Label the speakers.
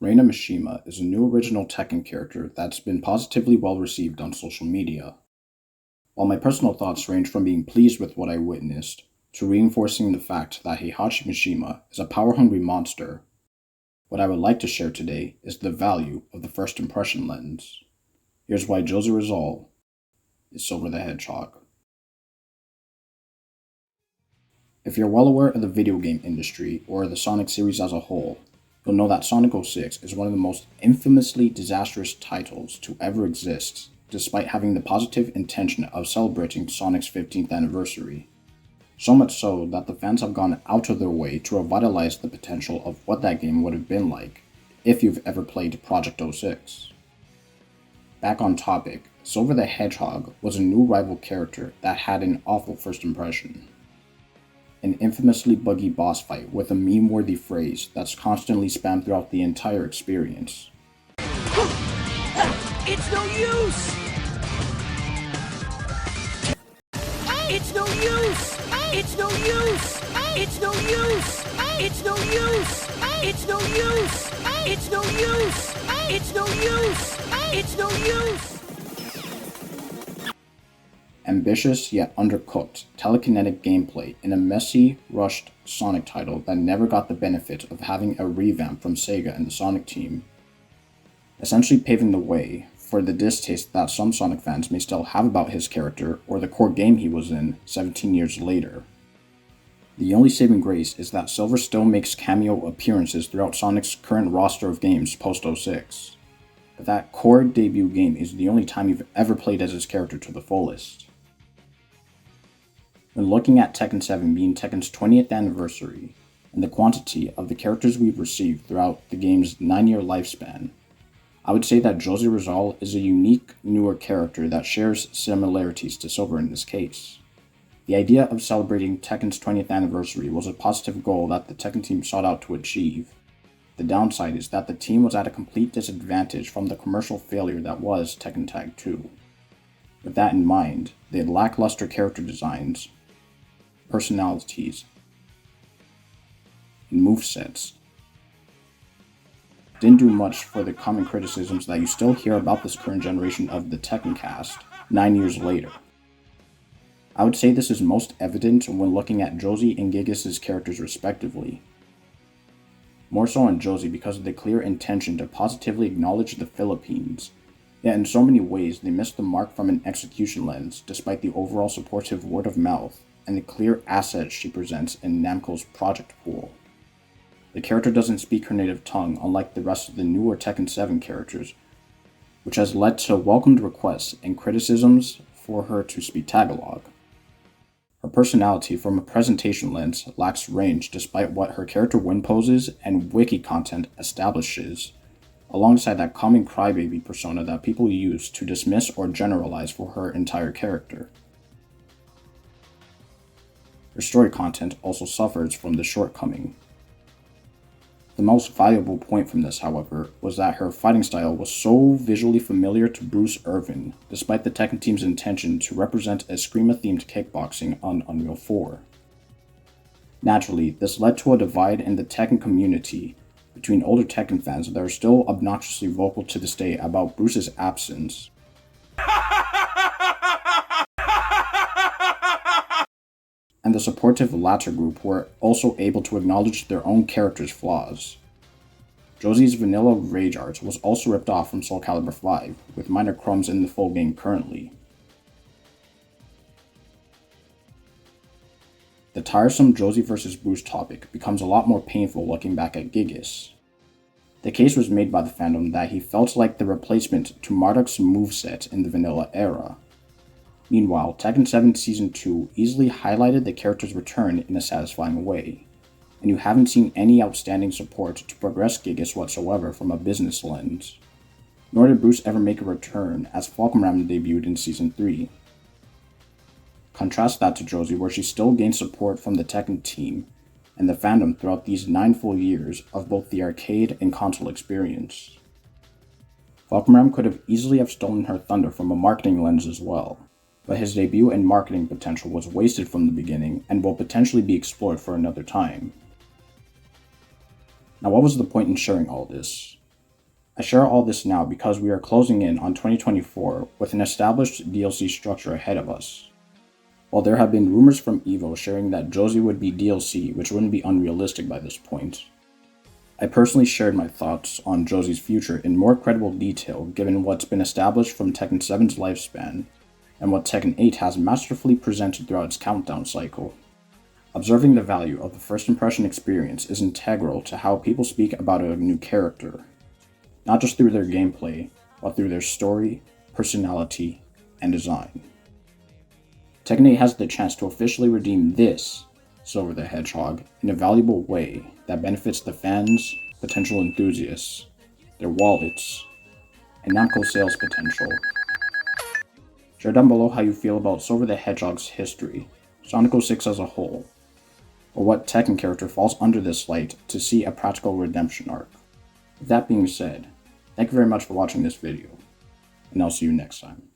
Speaker 1: Reina Mishima is a new original Tekken character that's been positively well received on social media. While my personal thoughts range from being pleased with what I witnessed to reinforcing the fact that Heihachi Mishima is a power-hungry monster, what I would like to share today is the value of the first impression lens. Here's why Josie Rizal is Silver the Hedgehog. If you're well aware of the video game industry or the Sonic series as a whole, you'll know that Sonic 06 is one of the most infamously disastrous titles to ever exist, despite having the positive intention of celebrating Sonic's 15th anniversary. So much so that the fans have gone out of their way to revitalize the potential of what that game would have been like if you've ever played Project 06. Back on topic, Silver the Hedgehog was a new rival character that had an awful first impression. An infamously buggy boss fight with a meme-worthy phrase that's constantly spammed throughout the entire experience.
Speaker 2: It's no use! It's no use! It's no use! It's no use! It's no use! It's no use! It's no use! It's no use! It's no use!
Speaker 1: Ambitious yet undercooked telekinetic gameplay in a messy, rushed Sonic title that never got the benefit of having a revamp from Sega and the Sonic team, essentially paving the way for the distaste that some Sonic fans may still have about his character or the core game he was in 17 years later. The only saving grace is that Silver still makes cameo appearances throughout Sonic's current roster of games post-06, but that core debut game is the only time you've ever played as his character to the fullest. When looking at Tekken 7 being Tekken's 20th anniversary, and the quantity of the characters we've received throughout the game's 9-year lifespan, I would say that Josie Rizal is a unique, newer character that shares similarities to Silver in this case. The idea of celebrating Tekken's 20th anniversary was a positive goal that the Tekken team sought out to achieve. The downside is that the team was at a complete disadvantage from the commercial failure that was Tekken Tag 2. With that in mind, they had lackluster character designs, personalities, and movesets. Didn't do much for the common criticisms that you still hear about this current generation of the Tekken cast 9 years later. I would say this is most evident when looking at Josie and Gigas' characters respectively. More so on Josie because of the clear intention to positively acknowledge the Philippines, yet in so many ways they missed the mark from an execution lens despite the overall supportive word of mouth and the clear assets she presents in Namco's project pool. The character doesn't speak her native tongue, unlike the rest of the newer Tekken 7 characters, which has led to welcomed requests and criticisms for her to speak Tagalog. Her personality from a presentation lens lacks range despite what her character win poses and wiki content establishes, alongside that common crybaby persona that people use to dismiss or generalize for her entire character. Her story content also suffers from this shortcoming. The most valuable point from this, however, was that her fighting style was so visually familiar to Bruce Irvin, despite the Tekken team's intention to represent Escrima-themed kickboxing on Unreal 4. Naturally, this led to a divide in the Tekken community between older Tekken fans that are still obnoxiously vocal to this day about Bruce's absence, and the supportive latter group who are also able to acknowledge their own character's flaws. Josie's vanilla rage art was also ripped off from Soul Calibur 5, with minor crumbs in the full game currently. The tiresome Josie vs. Bruce topic becomes a lot more painful looking back at Gigas. The case was made by the fandom that he felt like the replacement to Marduk's moveset in the vanilla era. Meanwhile, Tekken 7 Season 2 easily highlighted the character's return in a satisfying way, and you haven't seen any outstanding support to progress Gigas whatsoever from a business lens. Nor did Bruce ever make a return as Fahkumram debuted in Season 3. Contrast that to Josie, where she still gained support from the Tekken team and the fandom throughout these 9 full years of both the arcade and console experience. Fahkumram could have easily have stolen her thunder from a marketing lens as well, but his debut and marketing potential was wasted from the beginning and will potentially be explored for another time. Now, what was the point in sharing all this? I share all this now because we are closing in on 2024 with an established DLC structure ahead of us. While there have been rumors from EVO sharing that Josie would be DLC, which wouldn't be unrealistic by this point, I personally shared my thoughts on Josie's future in more credible detail given what's been established from Tekken 7's lifespan and what Tekken 8 has masterfully presented throughout its countdown cycle. Observing the value of the first impression experience is integral to how people speak about a new character, not just through their gameplay, but through their story, personality, and design. Tekken 8 has the chance to officially redeem this, Silver the Hedgehog, in a valuable way that benefits the fans, potential enthusiasts, their wallets, and Namco sales potential. Share down below how you feel about Silver the Hedgehog's history, Sonic 06 as a whole, or what Tekken character falls under this light to see a practical redemption arc. With that being said, thank you very much for watching this video, and I'll see you next time.